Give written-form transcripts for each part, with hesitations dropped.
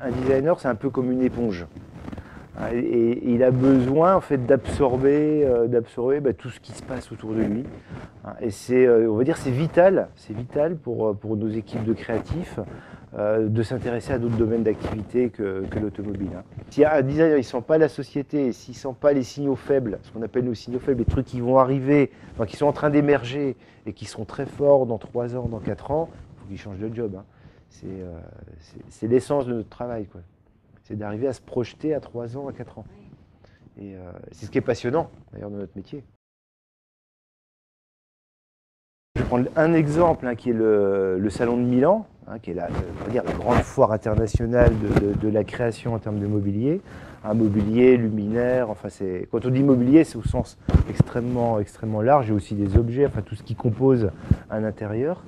Un designer, c'est un peu comme une éponge. Et il a besoin en fait d'absorber tout ce qui se passe autour de lui. Et c'est, on va dire, c'est vital pour nos équipes de créatifs de s'intéresser à d'autres domaines d'activité que l'automobile. Si un designer ne sent pas la société, s'il ne sent pas les signaux faibles, ce qu'on appelle nos signaux faibles, les trucs qui vont arriver, enfin, qui sont en train d'émerger et qui seront très forts dans 3 ans, dans 4 ans, il faut qu'il change de job. C'est l'essence de notre travail, quoi. C'est d'arriver à se projeter à 3 ans, à 4 ans. Et c'est ce qui est passionnant, d'ailleurs, de notre métier. Je vais prendre un exemple qui est le Salon de Milan, qui est on va dire, la grande foire internationale de la création en termes de mobilier. Un mobilier, luminaire, enfin quand on dit mobilier, c'est au sens extrêmement large, il y a aussi des objets, enfin tout ce qui compose un intérieur.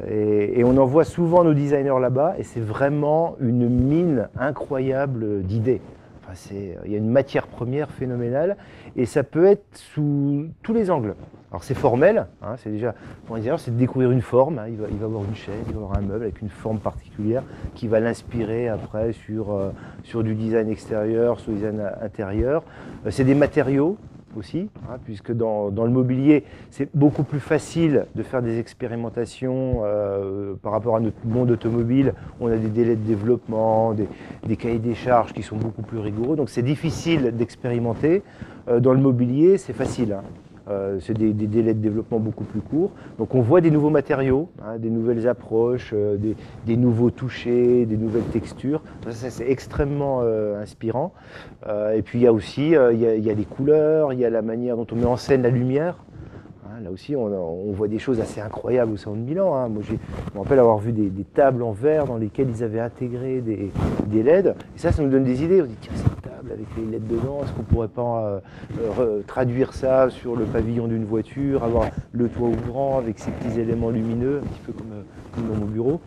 Et on en voit souvent nos designers là-bas, et c'est vraiment une mine incroyable d'idées. Enfin, il y a une matière première phénoménale, et ça peut être sous tous les angles. Alors c'est formel, c'est déjà, pour un designer, c'est de découvrir une forme. Il va avoir une chaise, il va avoir un meuble avec une forme particulière qui va l'inspirer après sur du design extérieur, sur du design intérieur. C'est des matériaux aussi, puisque dans le mobilier, c'est beaucoup plus facile de faire des expérimentations par rapport à notre monde automobile. On a des délais de développement, des cahiers des charges qui sont beaucoup plus rigoureux, donc c'est difficile d'expérimenter. Dans le mobilier, c'est facile. C'est des délais de développement beaucoup plus courts. Donc on voit des nouveaux matériaux, des nouvelles approches, des nouveaux touchés, des nouvelles textures. Ça, c'est extrêmement inspirant. Et puis il y a aussi il y a les couleurs, il y a la manière dont on met en scène la lumière. Là aussi, on voit des choses assez incroyables au Salon de Milan. Moi, je me rappelle avoir vu des tables en verre dans lesquelles ils avaient intégré des LED. Et ça nous donne des idées. On se dit, tiens, cette table avec les LED dedans, est-ce qu'on ne pourrait pas traduire ça sur le pavillon d'une voiture, avoir le toit ouvrant avec ces petits éléments lumineux, un petit peu comme dans mon bureau.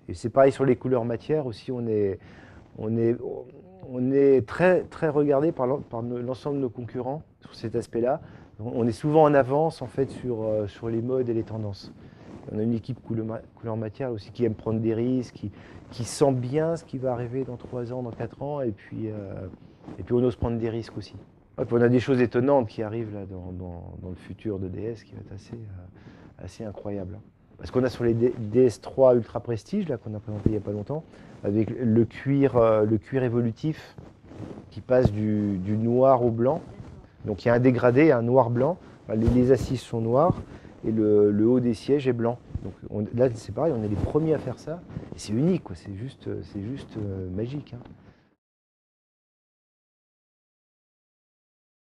Et c'est pareil sur les couleurs matières aussi. On est très regardé par l'ensemble de nos concurrents sur cet aspect-là. On est souvent en avance en fait sur les modes et les tendances. On a une équipe couleur matière aussi qui aime prendre des risques, qui sent bien ce qui va arriver dans 3 ans, dans 4 ans, et puis on ose prendre des risques aussi. Ouais, puis on a des choses étonnantes qui arrivent là dans le futur de DS qui va être assez incroyable. Parce qu'on a sur les DS3 Ultra Prestige, là qu'on a présenté il n'y a pas longtemps, avec le cuir évolutif qui passe du noir au blanc. Donc il y a un dégradé, un noir-blanc. Les assises sont noires et le haut des sièges est blanc. Donc là c'est pareil, on est les premiers à faire ça. Et c'est unique, quoi. C'est juste magique.